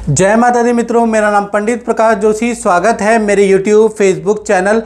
जय माता दी मित्रों, मेरा नाम पंडित प्रकाश जोशी। स्वागत है मेरे यूट्यूब फेसबुक चैनल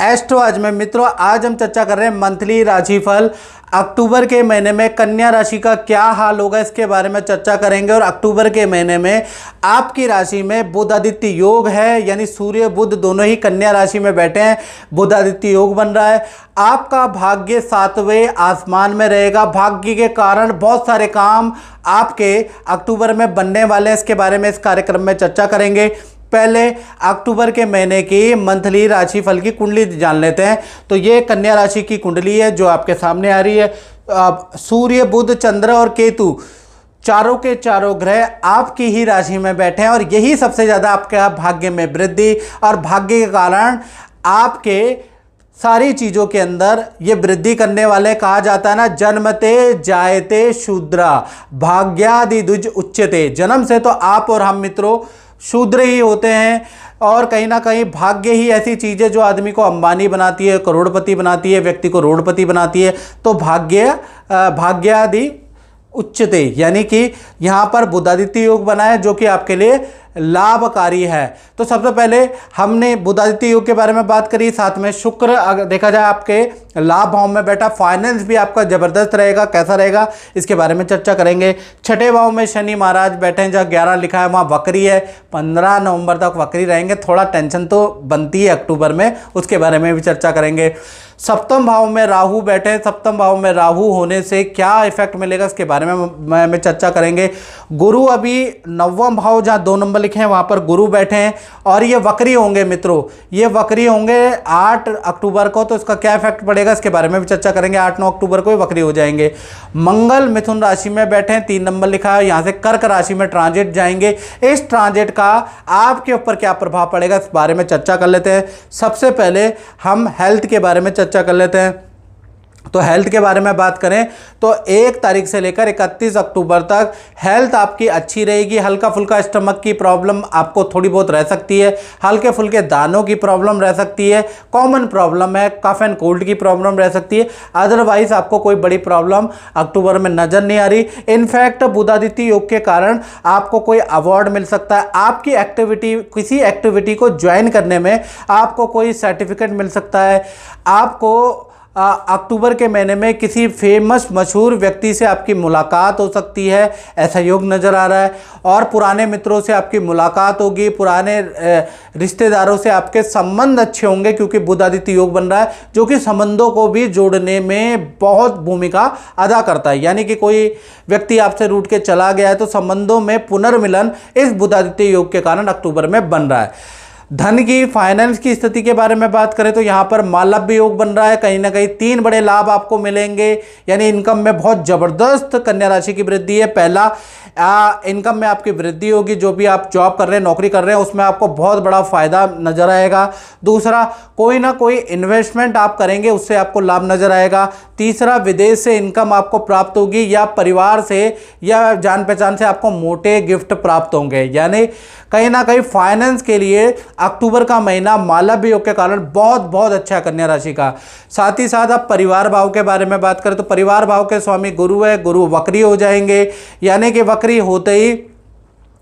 एस्ट्रो आज में। मित्रों, आज हम चर्चा कर रहे हैं मंथली राशिफल। अक्टूबर के महीने में कन्या राशि का क्या हाल होगा इसके बारे में चर्चा करेंगे। और अक्टूबर के महीने में आपकी राशि में बुध आदित्य योग है, यानी सूर्य बुध दोनों ही कन्या राशि में बैठे हैं। बुध आदित्य योग बन रहा है। आपका भाग्य 7वें आसमान में रहेगा। भाग्य के कारण बहुत सारे काम आपके अक्टूबर में बनने वाले हैं। इसके बारे में इस कार्यक्रम में चर्चा करेंगे। पहले अक्टूबर के महीने की मंथली राशिफल की कुंडली जान लेते हैं। तो ये कन्या राशि की कुंडली है जो आपके सामने आ रही है। सूर्य बुध चंद्र और केतु चारों के चारों ग्रह आपकी ही राशि में बैठे हैं और यही सबसे ज्यादा आपके भाग्य में वृद्धि और भाग्य के कारण आपके सारी चीजों के अंदर ये वृद्धि करने वाले। कहा जाता है ना, जन्मते जायते शूद्रा भाग्यादि द्विज उच्यते। जन्म से तो आप और हम मित्रों शूद्र ही होते हैं और कहीं ना कहीं भाग्य ही ऐसी चीज़ है जो आदमी को अंबानी बनाती है, करोड़पति बनाती है, व्यक्ति को रोडपति बनाती है। तो भाग्यादि उच्चते, यानी कि यहाँ पर बुधादित्य योग बना है जो कि आपके लिए लाभकारी है। तो सबसे पहले हमने बुधादित्य योग के बारे में बात करी। साथ में शुक्र अगर देखा जाए आपके लाभ भाव में बैठा। फाइनेंस भी आपका जबरदस्त रहेगा। कैसा रहेगा इसके बारे में चर्चा करेंगे। छठे भाव में शनि महाराज बैठे हैं, जहाँ 11 लिखा है वहाँ वक्री है। 15 नवंबर तक वक्री रहेंगे। थोड़ा टेंशन तो बनती है अक्टूबर में, उसके बारे में भी चर्चा करेंगे। सप्तम भाव में राहु बैठे हैं। सप्तम भाव में राहु होने से क्या इफेक्ट मिलेगा इसके बारे में चर्चा करेंगे। गुरु अभी 9वां भाव जहाँ 2 नंबर लिखे हैं वहां पर गुरु बैठे हैं और ये वक्री होंगे मित्रों। ये वक्री होंगे 8 अक्टूबर को। तो इसका क्या इफेक्ट पड़ेगा इसके बारे में भी चर्चा करेंगे। 8-9 अक्टूबर को वक्री हो जाएंगे। मंगल मिथुन राशि में बैठे हैं, 3 नंबर लिखा है। यहां से कर्क राशि में ट्रांजिट जाएंगे। इस ट्रांजिट का आपके ऊपर क्या प्रभाव पड़ेगा इस बारे में चर्चा कर लेते हैं। सबसे पहले हम हेल्थ के बारे में चर्चा कर लेते हैं। तो हेल्थ के बारे में बात करें तो 1 तारीख से लेकर 31 अक्टूबर तक हेल्थ आपकी अच्छी रहेगी। हल्का फुल्का स्टमक की प्रॉब्लम आपको थोड़ी बहुत रह सकती है। हल्के फुल्के दानों की प्रॉब्लम रह सकती है। कॉमन प्रॉब्लम है, कफ एंड कोल्ड की प्रॉब्लम रह सकती है। अदरवाइज आपको कोई बड़ी प्रॉब्लम अक्टूबर में नजर नहीं आ रही। इनफैक्ट बुधादित्य योग के कारण आपको कोई अवार्ड मिल सकता है। आपकी एक्टिविटी, किसी एक्टिविटी को ज्वाइन करने में आपको कोई सर्टिफिकेट मिल सकता है। आपको अक्टूबर के महीने में किसी फेमस मशहूर व्यक्ति से आपकी मुलाकात हो सकती है, ऐसा योग नज़र आ रहा है। और पुराने मित्रों से आपकी मुलाकात होगी। पुराने रिश्तेदारों से आपके संबंध अच्छे होंगे क्योंकि बुध आदित्य योग बन रहा है जो कि संबंधों को भी जोड़ने में बहुत भूमिका अदा करता है। यानी कि कोई व्यक्ति आपसे रूठ के चला गया है तो संबंधों में पुनर्मिलन इस बुध आदित्य योग के कारण अक्टूबर में बन रहा है। धन की, फाइनेंस की स्थिति के बारे में बात करें तो यहाँ पर मालव्य योग बन रहा है। कहीं ना कहीं 3 बड़े लाभ आपको मिलेंगे। यानी इनकम में बहुत जबरदस्त कन्या राशि की वृद्धि है। पहला, इनकम में आपकी वृद्धि होगी। जो भी आप जॉब कर रहे हैं, नौकरी कर रहे हैं, उसमें आपको बहुत बड़ा फायदा नजर आएगा। दूसरा, कोई ना कोई इन्वेस्टमेंट आप करेंगे, उससे आपको लाभ नजर आएगा। तीसरा, विदेश से इनकम आपको प्राप्त होगी या परिवार से या जान पहचान से आपको मोटे गिफ्ट प्राप्त होंगे। यानी कहीं ना कहीं फाइनेंस के लिए अक्टूबर का महीना मालव्य योग के कारण बहुत बहुत अच्छा है कन्या राशि का। साथ ही साथ आप परिवार भाव के बारे में बात करें तो परिवार भाव के स्वामी गुरु है। गुरु वक्री हो जाएंगे। यानी कि वक्री होते ही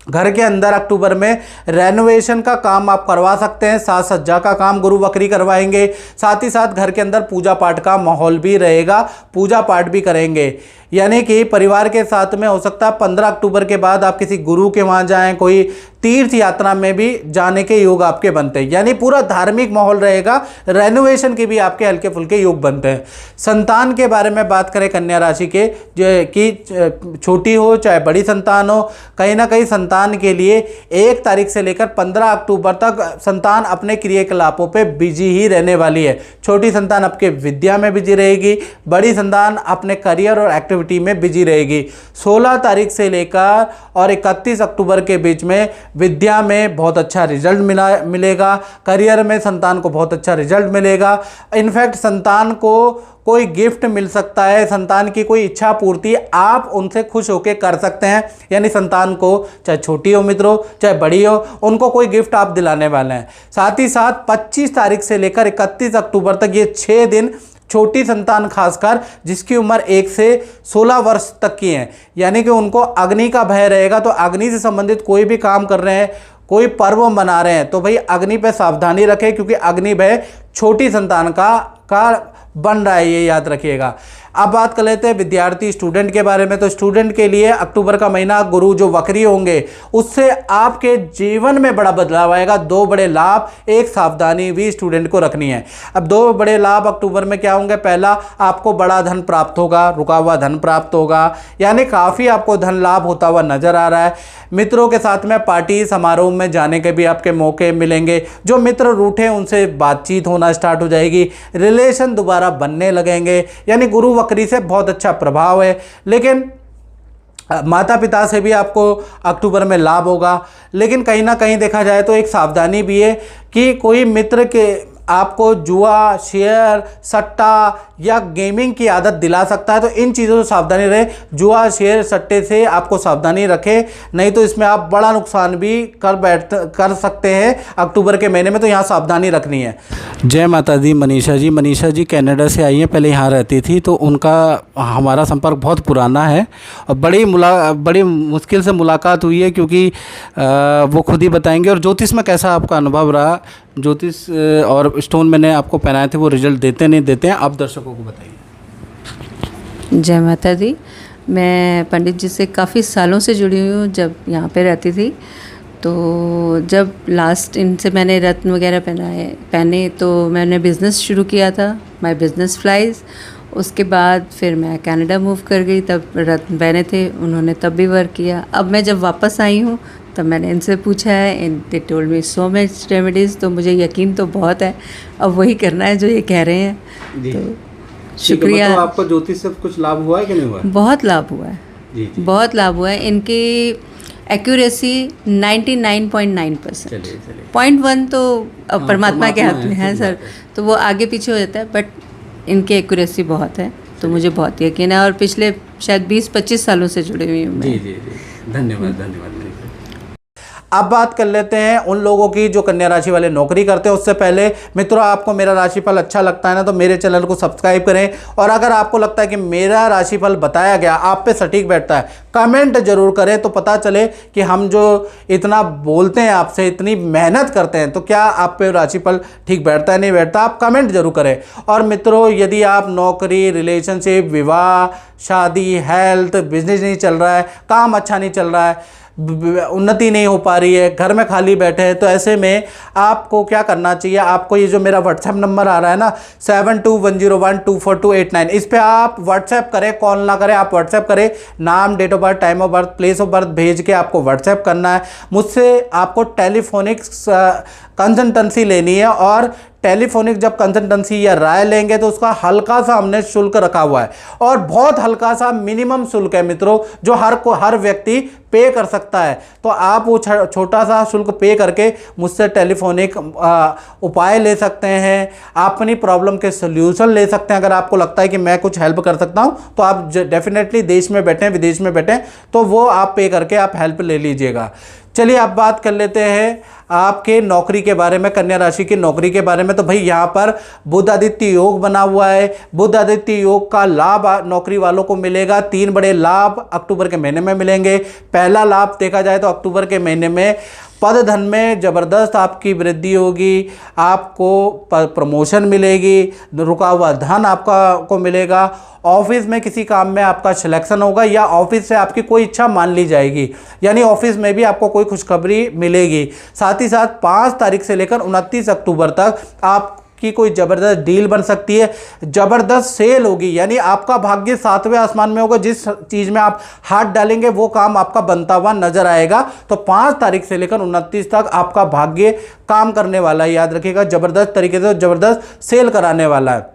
घर के अंदर अक्टूबर में रेनोवेशन का काम आप करवा सकते हैं। साज सज्जा का काम गुरु वक्री करवाएंगे। साथ ही साथ घर के अंदर पूजा पाठ का माहौल भी रहेगा, पूजा पाठ भी करेंगे। यानी कि परिवार के साथ में हो सकता है 15 अक्टूबर के बाद आप किसी गुरु के वहाँ जाएं, कोई तीर्थ यात्रा में भी जाने के योग आपके बनते हैं। यानी पूरा धार्मिक माहौल रहेगा। रेनोवेशन के भी आपके हल्के फुल्के योग बनते हैं। संतान के बारे में बात करें कन्या राशि के, जो कि छोटी हो चाहे बड़ी संतान हो, कहीं ना कहीं संतान के लिए 1 तारीख से लेकर 15 अक्टूबर तक संतान अपने क्रियाकलापों पे बिजी ही रहने वाली है। छोटी संतान आपके विद्या में बिजी रहेगी, बड़ी संतान अपने करियर और एक्टिविटी में बिजी रहेगी। 16 तारीख से लेकर और 31 अक्टूबर के बीच में विद्या में बहुत अच्छा रिजल्ट मिलेगा। करियर में संतान को बहुत अच्छा रिजल्ट मिलेगा। इनफैक्ट संतान को कोई गिफ्ट मिल सकता है। संतान की कोई इच्छा पूर्ति आप उनसे खुश होकर कर सकते हैं। यानी संतान को, चाहे छोटी हो मित्रों चाहे बड़ी हो, उनको कोई गिफ्ट आप दिलाने वाले हैं। साथ ही साथ 25 तारीख से लेकर 31 अक्टूबर तक ये 6 दिन छोटी संतान खासकर जिसकी उम्र 1 से 16 वर्ष तक की है, यानी कि उनको अग्नि का भय रहेगा। तो अग्नि से संबंधित कोई भी काम कर रहे हैं, कोई पर्व मना रहे हैं, तो भाई अग्नि पे सावधानी रखें, क्योंकि अग्नि भय छोटी संतान का बन रहा है, ये याद रखिएगा। अब बात कर लेते हैं विद्यार्थी स्टूडेंट के बारे में। तो स्टूडेंट के लिए अक्टूबर का महीना गुरु जो वक्री होंगे उससे आपके जीवन में बड़ा बदलाव आएगा। 2 बड़े लाभ, एक सावधानी भी स्टूडेंट को रखनी है। अब 2 बड़े लाभ अक्टूबर में क्या होंगे? पहला, आपको बड़ा धन प्राप्त होगा, रुका हुआ धन प्राप्त होगा, यानी काफ़ी आपको धन लाभ होता हुआ नजर आ रहा है। मित्रों के साथ में पार्टी समारोह में जाने के भी आपके मौके मिलेंगे। जो मित्र रूठे उनसे बातचीत होना स्टार्ट हो जाएगी, रिलेशन दोबारा बनने लगेंगे, यानी गुरु वक्री से बहुत अच्छा प्रभाव है। लेकिन माता पिता से भी आपको अक्टूबर में लाभ होगा। लेकिन कहीं ना कहीं देखा जाए तो एक सावधानी भी है कि कोई मित्र के आपको जुआ, शेयर, सट्टा या गेमिंग की आदत दिला सकता है, तो इन चीज़ों से सावधानी रहे। जुआ, शेयर, सट्टे से आपको सावधानी रखें, नहीं तो इसमें आप बड़ा नुकसान भी कर सकते हैं अक्टूबर के महीने में, तो यहाँ सावधानी रखनी है। जय माता दी। मनीषा जी कनाडा से आई हैं, पहले यहाँ रहती थी, तो उनका हमारा संपर्क बहुत पुराना है और बड़ी मुश्किल से मुलाकात हुई है, क्योंकि वो खुद ही बताएंगे। और ज्योतिष में कैसा आपका अनुभव रहा? ज्योतिष और स्टोन मैंने आपको पहनाए थे, वो रिजल्ट देते नहीं देते हैं, आप दर्शकों को बताइए। जय माता दी। मैं पंडित जी से काफ़ी सालों से जुड़ी हुई हूँ। जब यहाँ पे रहती थी तो जब लास्ट इनसे मैंने रत्न वगैरह पहने तो मैंने बिज़नेस शुरू किया था, माय बिज़नेस फ्लाइज। उसके बाद फिर मैं कनाडा मूव कर गई, तब रत्न पहने थे उन्होंने, तब भी वर्क किया। अब मैं जब वापस आई हूँ तब मैंने इनसे पूछा है, they told me so much remedies, तो मुझे यकीन तो बहुत है, अब वही करना है जो ये कह रहे हैं। तो शुक्रिया। तो आपको ज्योतिष से कुछ लाभ हुआ है कि नहीं हुआ? बहुत लाभ हुआ है जी। बहुत लाभ हुआ है। इनकी एक्यूरेसी 99.9%। 0.1 तो परमात्मा के हाथ में है सर, तो वो आगे पीछे हो जाता है, बट इनकी एक्यूरेसी बहुत है, तो मुझे बहुत यकीन है। और पिछले शायद 20-25 सालों से जुड़ी हुई हूँ मैं। जी। धन्यवाद। अब बात कर लेते हैं उन लोगों की जो कन्या राशि वाले नौकरी करते हैं। उससे पहले मित्रों, आपको मेरा राशिफल अच्छा लगता है ना, तो मेरे चैनल को सब्सक्राइब करें। और अगर आपको लगता है कि मेरा राशिफल बताया गया आप पे सटीक बैठता है, कमेंट जरूर करें, तो पता चले कि हम जो इतना बोलते हैं आपसे, इतनी मेहनत करते हैं, तो क्या आप पे राशिफल ठीक बैठता है नहीं बैठता, आप कमेंट जरूर करें। और मित्रों, यदि आप नौकरी, रिलेशनशिप, विवाह, शादी, हेल्थ, बिजनेस नहीं चल रहा है, काम अच्छा नहीं चल रहा है, उन्नति नहीं हो पा रही है, घर में खाली बैठे हैं, तो ऐसे में आपको क्या करना चाहिए? आपको ये जो मेरा व्हाट्सएप नंबर आ रहा है ना 7210124289, इस पे आप व्हाट्सएप करें, कॉल ना करें, आप व्हाट्सएप करें। नाम, date of birth, time of birth, place of birth भेज के आपको व्हाट्सएप करना है। मुझसे आपको टेलीफोनिक कंसल्टेंसी लेनी है, और टेलीफोनिक जब कंसल्टेंसी या राय लेंगे तो उसका हल्का सा हमने शुल्क रखा हुआ है, और बहुत हल्का सा मिनिमम शुल्क है मित्रों, जो हर व्यक्ति पे कर सकता है। तो आप वो छोटा सा शुल्क पे करके मुझसे टेलीफोनिक उपाय ले सकते हैं, आप अपनी प्रॉब्लम के सोल्यूशन ले सकते हैं। अगर आपको लगता है कि मैं कुछ हेल्प कर सकता हूं, तो आप डेफिनेटली देश में बैठें, विदेश में बैठें, तो वो आप पे करके आप हेल्प ले लीजिएगा। चलिए अब बात कर लेते हैं आपके नौकरी के बारे में, कन्या राशि की नौकरी के बारे में। तो भाई यहाँ पर बुध आदित्य योग बना हुआ है। बुध आदित्य योग का लाभ नौकरी वालों को मिलेगा। 3 बड़े लाभ अक्टूबर के महीने में मिलेंगे। पहला लाभ देखा जाए तो अक्टूबर के महीने में पद धन में ज़बरदस्त आपकी वृद्धि होगी, आपको प्रमोशन मिलेगी, रुका हुआ धन आपका को मिलेगा। ऑफिस में किसी काम में आपका सिलेक्शन होगा, या ऑफिस से आपकी कोई इच्छा मान ली जाएगी, यानी ऑफिस में भी आपको कोई खुशखबरी मिलेगी। साथ ही साथ 5 तारीख से लेकर 29 अक्टूबर तक आपकी कोई ज़बरदस्त डील बन सकती है, ज़बरदस्त सेल होगी, यानी आपका भाग्य 7वें आसमान में होगा। जिस चीज़ में आप हाथ डालेंगे वो काम आपका बनता हुआ नजर आएगा। तो 5 तारीख से लेकर 29 तक आपका भाग्य काम करने वाला है, याद रखिएगा, ज़बरदस्त तरीके से ज़बरदस्त सेल कराने वाला है,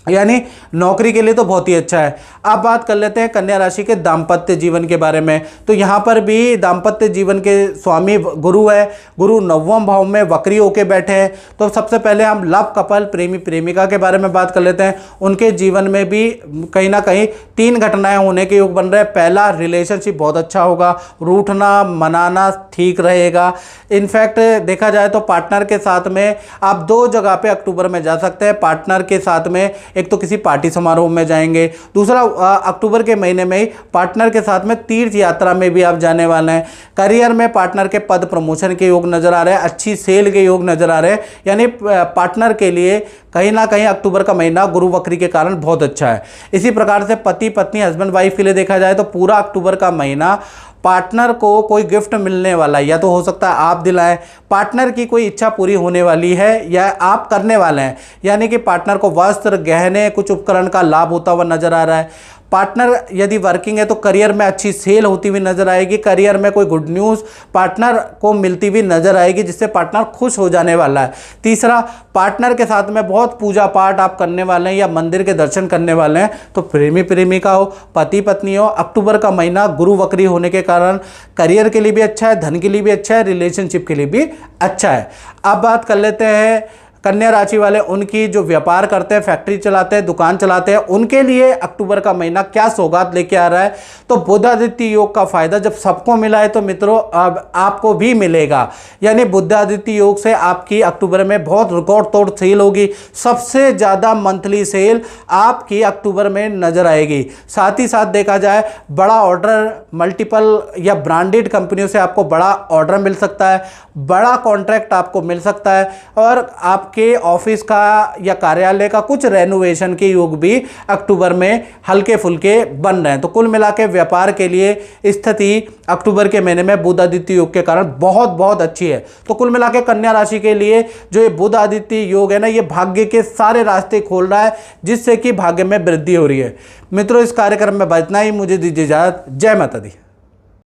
यानी नौकरी के लिए तो बहुत ही अच्छा है। अब बात कर लेते हैं कन्या राशि के दाम्पत्य जीवन के बारे में। तो यहाँ पर भी दाम्पत्य जीवन के स्वामी गुरु है, गुरु 9वें भाव में वक्री होके बैठे हैं। तो सबसे पहले हम लव कपल, प्रेमी प्रेमिका के बारे में बात कर लेते हैं। उनके जीवन में भी कहीं ना कहीं 3 घटनाएं होने के योग बन रहे हैं। पहला, रिलेशनशिप बहुत अच्छा होगा, रूठना मनाना ठीक रहेगा। इनफैक्ट देखा जाए तो पार्टनर के साथ में आप 2 जगह पे अक्टूबर में जा सकते हैं। पार्टनर के साथ में एक तो किसी पार्टी समारोह में जाएंगे, दूसरा अक्टूबर के महीने में ही पार्टनर के साथ में तीर्थ यात्रा में भी आप जाने वाले हैं। करियर में पार्टनर के पद प्रमोशन के योग नजर आ रहे हैं, अच्छी सेल के योग नजर आ रहे हैं। यानी पार्टनर के लिए कहीं ना कहीं अक्टूबर का महीना गुरु वक्री के कारण बहुत अच्छा है। इसी प्रकार से पति पत्नी हस्बैंड वाइफ के लिए देखा जाए तो पूरा अक्टूबर का महीना पार्टनर को कोई गिफ्ट मिलने वाला है, या तो हो सकता है आप दिलाएं, पार्टनर की कोई इच्छा पूरी होने वाली है या आप करने वाले हैं। यानी कि पार्टनर को वस्त्र, गहने, कुछ उपकरण का लाभ होता हुआ नजर आ रहा है। पार्टनर यदि वर्किंग है तो करियर में अच्छी सेल होती हुई नजर आएगी। करियर में कोई गुड न्यूज़ पार्टनर को मिलती हुई नजर आएगी, जिससे पार्टनर खुश हो जाने वाला है। तीसरा, पार्टनर के साथ में बहुत पूजा पाठ आप करने वाले हैं या मंदिर के दर्शन करने वाले हैं। तो प्रेमी प्रेमिका हो, पति पत्नी हो, अक्टूबर का महीना गुरु वक्री होने के कारण करियर के लिए भी अच्छा है, धन के लिए भी अच्छा है, रिलेशनशिप के लिए भी अच्छा है। अब बात कर लेते हैं कन्या राशि वाले, उनकी जो व्यापार करते हैं, फैक्ट्री चलाते हैं, दुकान चलाते हैं, उनके लिए अक्टूबर का महीना क्या सौगात लेके आ रहा है। तो बुधादित्य योग का फायदा जब सबको मिला है तो मित्रों अब आपको भी मिलेगा। यानी बुधादित्य योग से आपकी अक्टूबर में बहुत रिकॉर्ड तोड़ सेल होगी। सबसे ज़्यादा मंथली सेल आपकी अक्टूबर में नजर आएगी। साथ ही साथ देखा जाए बड़ा ऑर्डर, मल्टीपल या ब्रांडेड कंपनियों से आपको बड़ा ऑर्डर मिल सकता है, बड़ा कॉन्ट्रैक्ट आपको मिल सकता है, और आपके ऑफिस का या कार्यालय का कुछ रेनोवेशन के योग भी अक्टूबर में हल्के फुल्के बन रहे हैं। तो कुल मिला के व्यापार के लिए स्थिति अक्टूबर के महीने में बुध आदित्य योग के कारण बहुत बहुत अच्छी है। तो कुल मिला के कन्या राशि के लिए जो ये बुध आदित्य योग है ना, ये भाग्य के सारे रास्ते खोल रहा है, जिससे कि भाग्य में वृद्धि हो रही है। मित्रों, इस कार्यक्रम में बतना ही, मुझे दीजिए इजाजत। जय माता दी।